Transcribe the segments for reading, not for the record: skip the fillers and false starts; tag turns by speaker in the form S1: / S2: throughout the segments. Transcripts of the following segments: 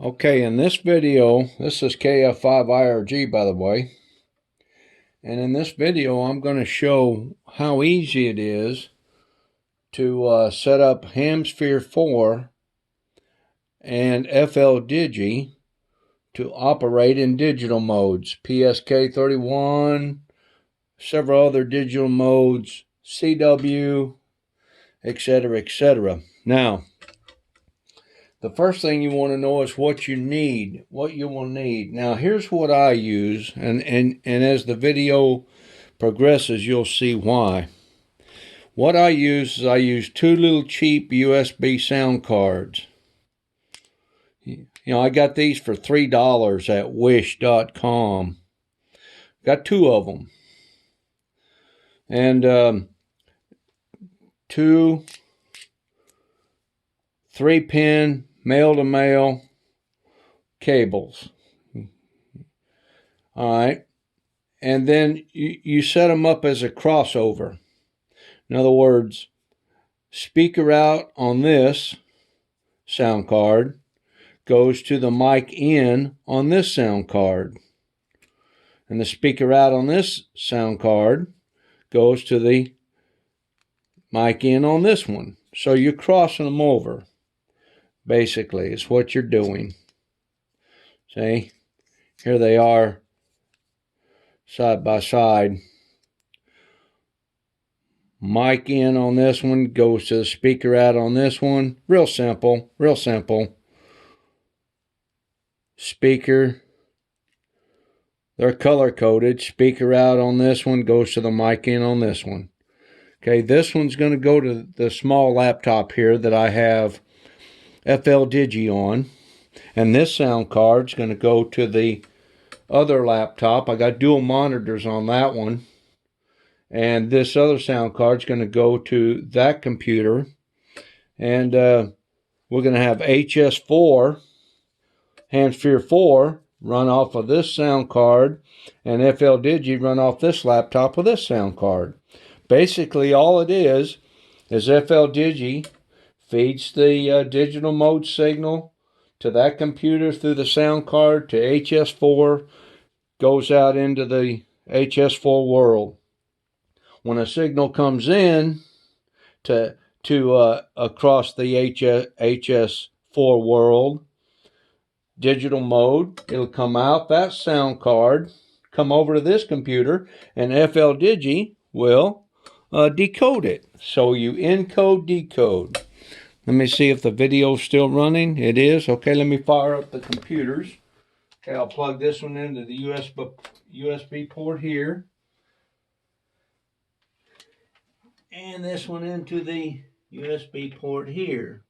S1: Okay, in this video, this is KF5IRG, by the way, and in this video I'm going to show how easy it is to set up HamSphere4 and FL-Digi to operate in digital modes, PSK31, several other digital modes, CW, etc., etc. Now, the first thing you want to know is what you will need. Now, here's what I use, and as the video progresses, you'll see why. What I use is I use two little cheap USB sound cards. You know, I got these for $3 at wish.com. Got two of them. And two 3-pin male-to-male cables. All right. And then you set them up as a crossover. In other words, speaker out on this sound card goes to the mic in on this sound card. And the speaker out on this sound card goes to the mic in on this one. So you're crossing them over. Basically, is what you're doing. See? Here they are, side by side. Mic in on this one goes to the speaker out on this one. Real simple, real simple. Speaker, they're color coded. Speaker out on this one goes to the mic in on this one. Okay, this one's going to go to the small laptop here that I have FL-Digi on, and this sound card's going to go to the other laptop. I got dual monitors on that one, and this other sound card's going to go to that computer, and we're going to have HS4, HamSphere4, run off of this sound card, and FL-Digi run off this laptop with this sound card. Basically, all it is FL-Digi feeds the digital mode signal to that computer through the sound card to HS4, goes out into the HS4 world. When a signal comes in to across the HS4 world, digital mode, it'll come out that sound card, come over to this computer, and FL-Digi will decode it. So you encode, decode. Let me see if the video's still running. It is. Okay, let me fire up the computers. Okay, I'll plug this one into the USB port here. And this one into the USB port here.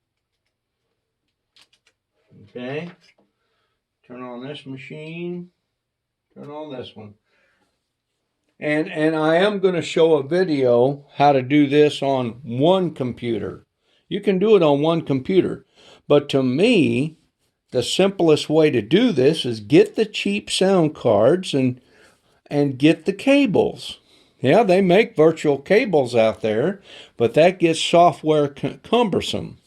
S1: Okay. Turn on this machine. Turn on this one. And I am going to show a video how to do this on one computer. You can do it on one computer. But to me, the simplest way to do this is get the cheap sound cards and get the cables. Yeah, they make virtual cables out there, but that gets software cumbersome.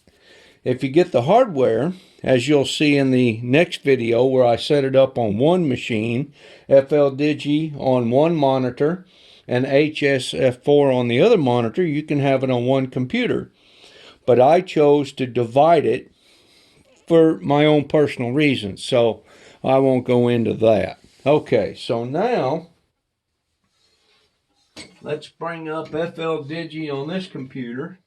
S1: If you get the hardware, as you'll see in the next video where I set it up on one machine, FL-Digi on one monitor, and HSF4 on the other monitor, you can have it on one computer. But I chose to divide it for my own personal reasons, so I won't go into that. Okay, so now let's bring up FL-Digi on this computer.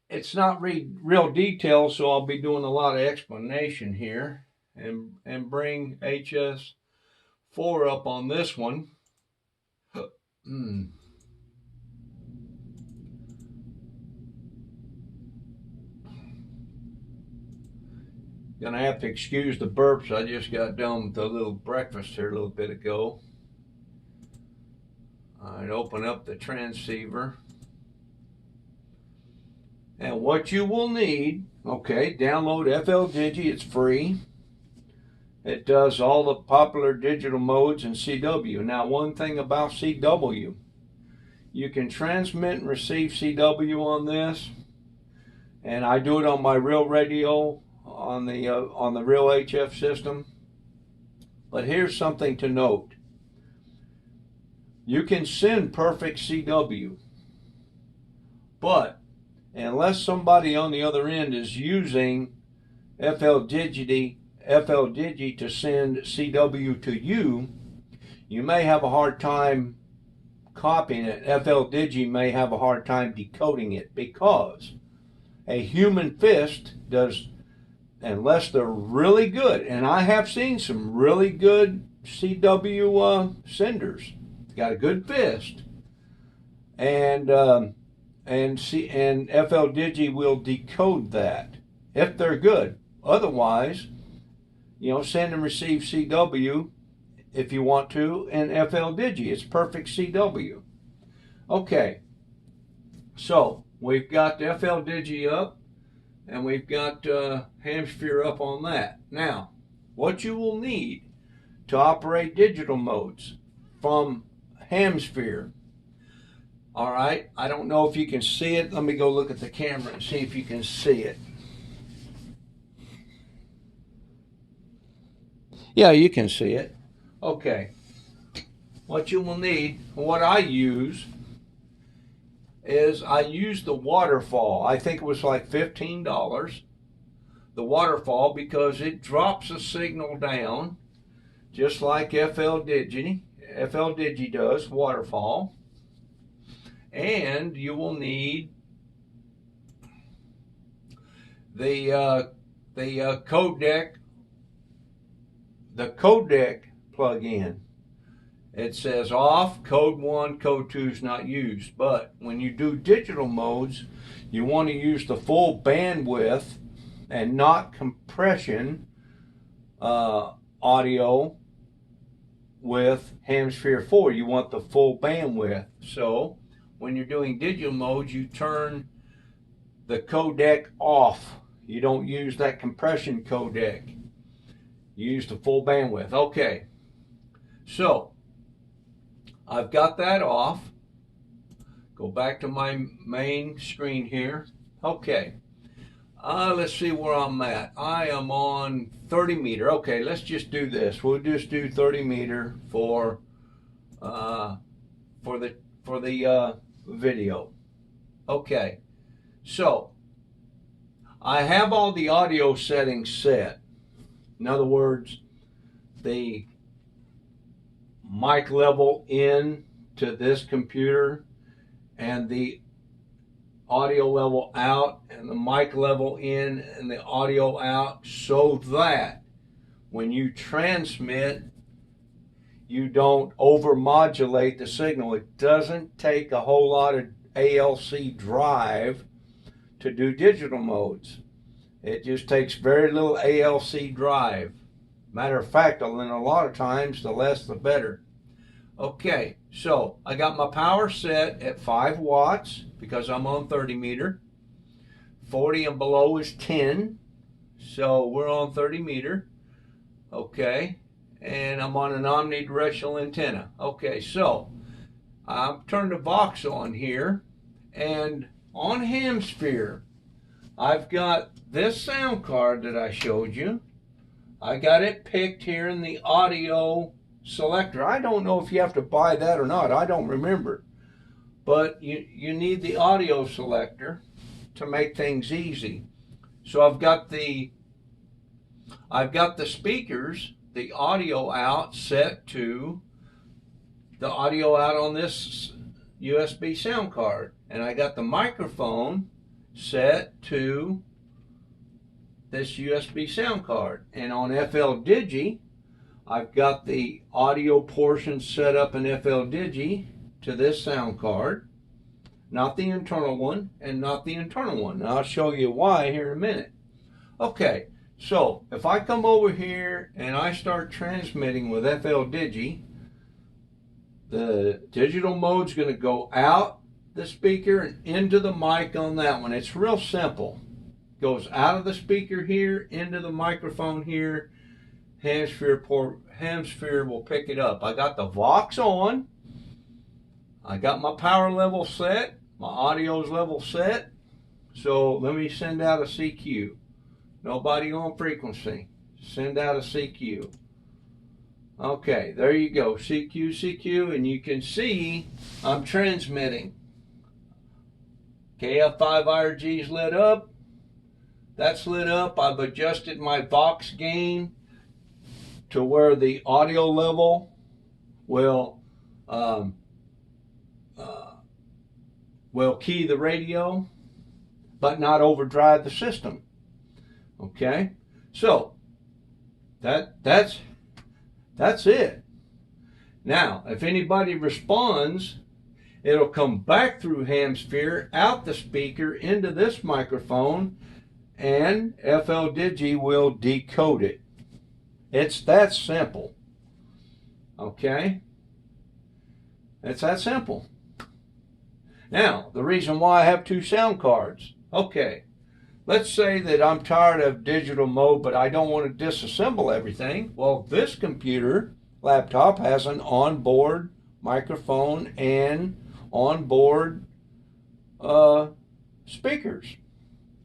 S1: It's not real detailed, so I'll be doing a lot of explanation here, and bring HS4 up on this one. Gonna have to excuse the burps. I just got done with a little breakfast here a little bit ago. I'd open up the transceiver. And what you will need, okay, download FL-Digi, it's free. It does all the popular digital modes in CW. Now, one thing about CW, you can transmit and receive CW on this, and I do it on my real radio on the real HF system. But here's something to note. You can send perfect CW, but unless somebody on the other end is using FL Digi to send CW to you, you may have a hard time copying it. FL Digi may have a hard time decoding it, because a human fist does, unless they're really good, and I have seen some really good CW senders, got a good fist, and FL Digi will decode that if they're good. Otherwise, send and receive CW if you want to, and FL Digi. It's perfect CW. Okay, so we've got FL Digi up, and we've got HamSphere up on that. Now, what you will need to operate digital modes from HamSphere. All right, I don't know if you can see it. Let me go look at the camera and see if you can see it. Yeah, you can see it. Okay. What you will need, what I use, is I use the waterfall. I think it was like $15. The waterfall, because it drops a signal down just like FL Digi does, waterfall. And you will need the codec plug-in. It says off, code 1, code 2 is not used. But when you do digital modes, you want to use the full bandwidth and not compression audio with HamSphere4. You want the full bandwidth. So when you're doing digital modes, you turn the codec off. You don't use that compression codec. You use the full bandwidth. Okay, so I've got that off. Go back to my main screen here. Okay, let's see where I'm at. I am on 30 meter. Okay, let's just do this. We'll just do 30 meter for the video. Okay, so I have all the audio settings set. In other words, the mic level in to this computer, and the audio level out, and the mic level in and the audio out, so that when you transmit, you don't overmodulate the signal. It doesn't take a whole lot of ALC drive to do digital modes. It just takes very little ALC drive. Matter of fact, a lot of times, the less the better. Okay, so I got my power set at 5 watts because I'm on 30 meter. 40 and below is 10. So we're on 30 meter. Okay, and I'm on an omnidirectional antenna. Okay, so I've turned the Vox on here, and on HamSphere, I've got this sound card that I showed you. I got it picked here in the audio selector. I don't know if you have to buy that or not. I don't remember. But you need the audio selector to make things easy. So I've got the speakers, the audio out set to the audio out on this USB sound card. And I got the microphone set to this USB sound card. And on FL Digi, I've got the audio portion set up in FL Digi to this sound card. Not the internal one, and not the internal one. And I'll show you why here in a minute. Okay, so if I come over here and I start transmitting with FL Digi, the digital mode's going to go out the speaker and into the mic on that one. It's real simple. Goes out of the speaker here, into the microphone here. HamSphere will pick it up. I got the Vox on. I got my power level set. My audio's level set. So let me send out a CQ. Nobody on frequency. Send out a CQ. Okay, there you go. CQ, CQ, and you can see I'm transmitting. KF5IRG is lit up. That's lit up. I've adjusted my Vox gain to where the audio level will key the radio, but not overdrive the system. Okay, so that's it. Now, if anybody responds, it'll come back through HamSphere, out the speaker, into this microphone, and FL Digi will decode it. It's that simple. Okay? It's that simple. Now, the reason why I have two sound cards. Okay, let's say that I'm tired of digital mode, but I don't want to disassemble everything. Well, this computer laptop has an onboard microphone and onboard speakers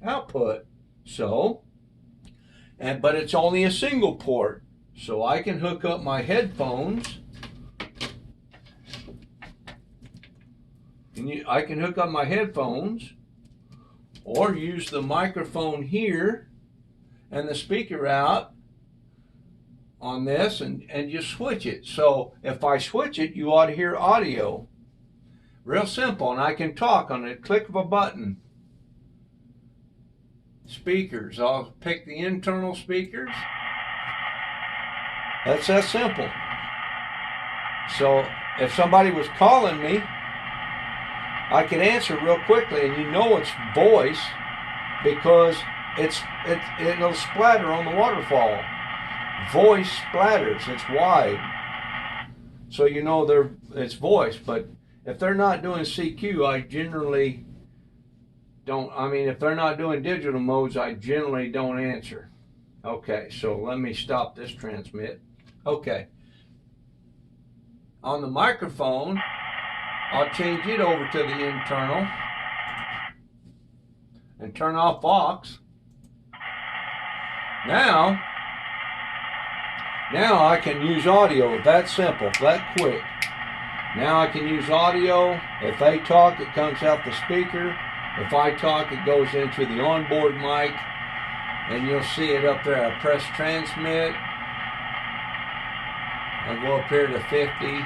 S1: output. So, but it's only a single port. So I can hook up my headphones. I can hook up my headphones or use the microphone here and the speaker out on this and just switch it. So if I switch it, you ought to hear audio. Real simple, and I can talk on the click of a button. Speakers, I'll pick the internal speakers. That's that simple. So if somebody was calling me, I can answer real quickly, and you know it's voice because it'll splatter on the waterfall. Voice splatters, it's wide. So you know it's voice, but if they're not doing CQ, I generally don't, if they're not doing digital modes, I generally don't answer. Okay, so let me stop this transmit. Okay. On the microphone, I'll change it over to the internal and turn off Vox. Now I can use audio. That simple, that quick. Now I can use audio. If they talk, it comes out the speaker. If I talk, it goes into the onboard mic, and you'll see it up there. I press transmit. I'll go up here to 50.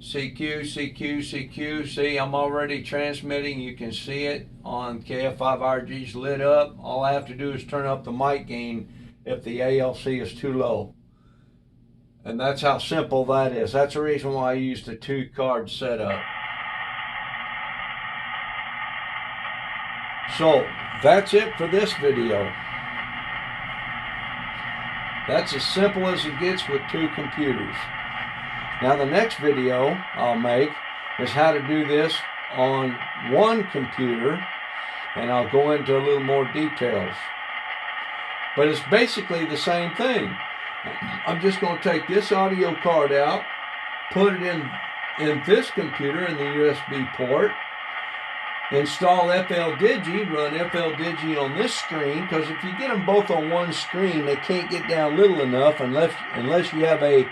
S1: CQ, CQ, CQ. See, I'm already transmitting. You can see it on KF5IRG's lit up. All I have to do is turn up the mic gain if the ALC is too low. And that's how simple that is. That's the reason why I used a 2-card setup. So, that's it for this video. That's as simple as it gets with 2 computers. Now the next video I'll make is how to do this on 1 computer, and I'll go into a little more details. But it's basically the same thing. I'm just going to take this audio card out, put it in this computer in the USB port, install FL Digi, run FL Digi on this screen, because if you get them both on one screen, they can't get down little enough unless you have a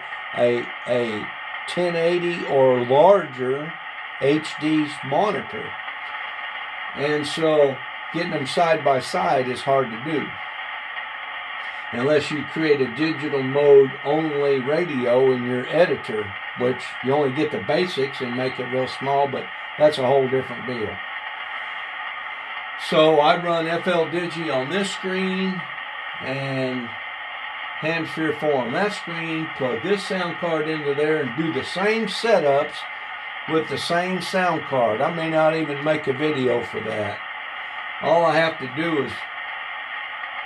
S1: 1080 or larger HD monitor. And so getting them side by side is hard to do, unless you create a digital mode only radio in your editor, which you only get the basics and make it real small, but that's a whole different deal. So I run FL Digi on this screen and HamSphere4 on that screen, plug this sound card into there and do the same setups with the same sound card. I may not even make a video for that. All I have to do is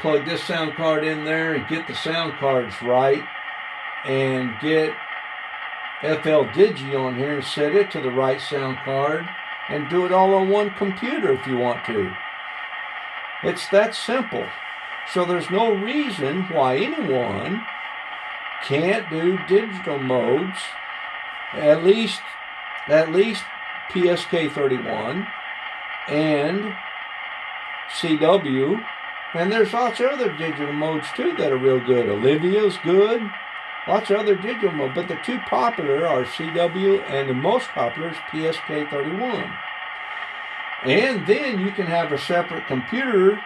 S1: plug this sound card in there and get the sound cards right and get FL Digi on here and set it to the right sound card and do it all on one computer if you want to. It's that simple. So there's no reason why anyone can't do digital modes, at least PSK31 and CW. And there's lots of other digital modes too that are real good. Olivia's good. Lots of other digital modes. But the two popular are CW, and the most popular is PSK31. And then you can have a separate computer.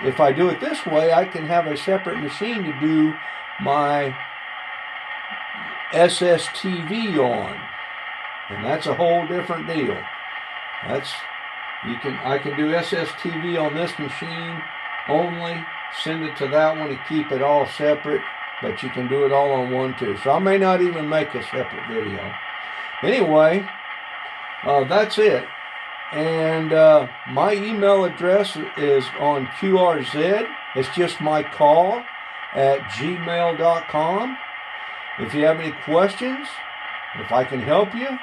S1: If I do it this way, I can have a separate machine to do my SSTV on. And that's a whole different deal. I can do SSTV on this machine only, send it to that one and keep it all separate, but you can do it all on one too. So I may not even make a separate video. Anyway, that's it. And my email address is on QRZ. It's just my call at gmail.com. If you have any questions, if I can help you,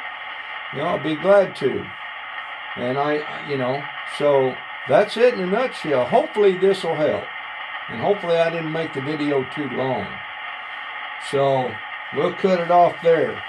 S1: I'll be glad to. And so that's it in a nutshell. Hopefully this will help. And hopefully I didn't make the video too long. So we'll cut it off there.